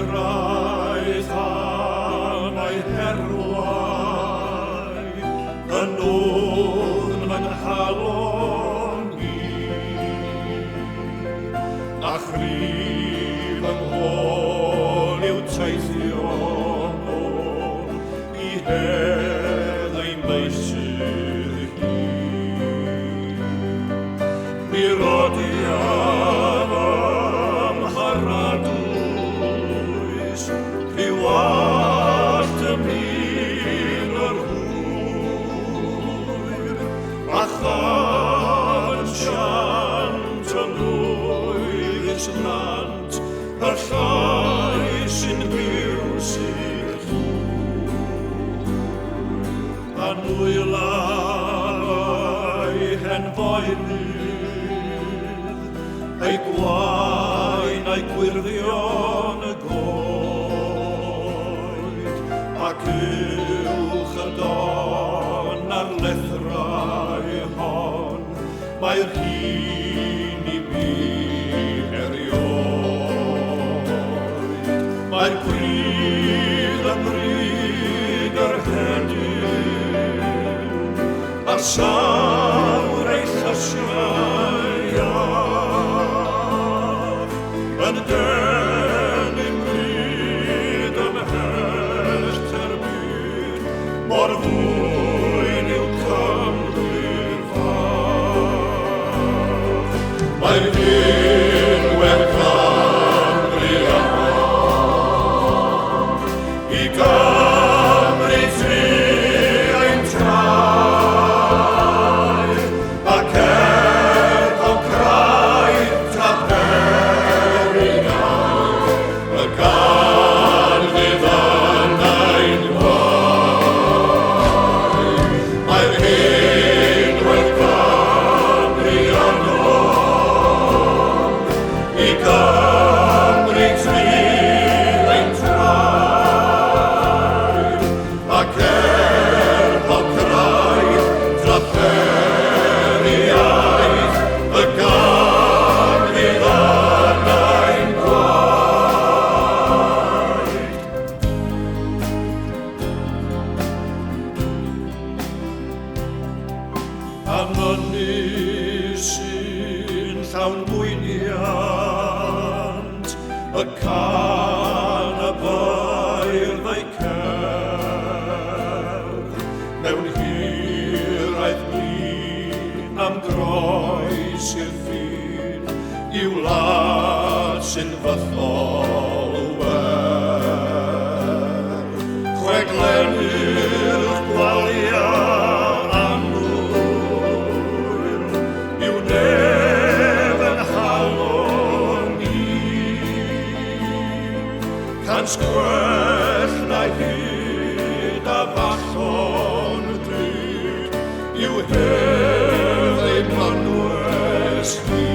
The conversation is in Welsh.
hiraeth anau herwau, yn odd'n fy nghalon i, a chrif yng nghol i'w teithio nôl i hedd ein meisydd hi. Mi rodiad ym Mharadwys, rhyw allt ymhyn yr hwyr, a chan siant yn oeddus nant, y llais sy'n byw sy'n llwyr. A nwylau hen foenydd, ei gwaen a'i gwirfion y goed, ac uwch y don ar lethrau hon, mae'r hyn i mi erioed. Mae'r bryd yn bryd yr hedyn, a'r sawr ei llysiau iach, yn dynnu'n bryd ymhell terbyn, mor fwyn i'w Cymru'n fach. Mae'r ddiwedd Cymru amon, i Gymru tri ein trai, ac o craidd tra Perynau, y ganfydd yna'n gwaith. Mae'r henwedd Cymru ynon, i Gymru tri ein trai, ac o craidd tra Perynau, y ganfydd yna'n gwaith. Am ynni sy'n llawn gwyniant, y can y bairdd ei cerdd, mewn hiraeth blin am groes i'r ffin, i'w wlad sy'n fyddol werth. Chweglennu'r gwaliau annwyl, i'w nef yn halon i, can sgwell na hyd a fallon drud, i'w hedd ein mynwes hi.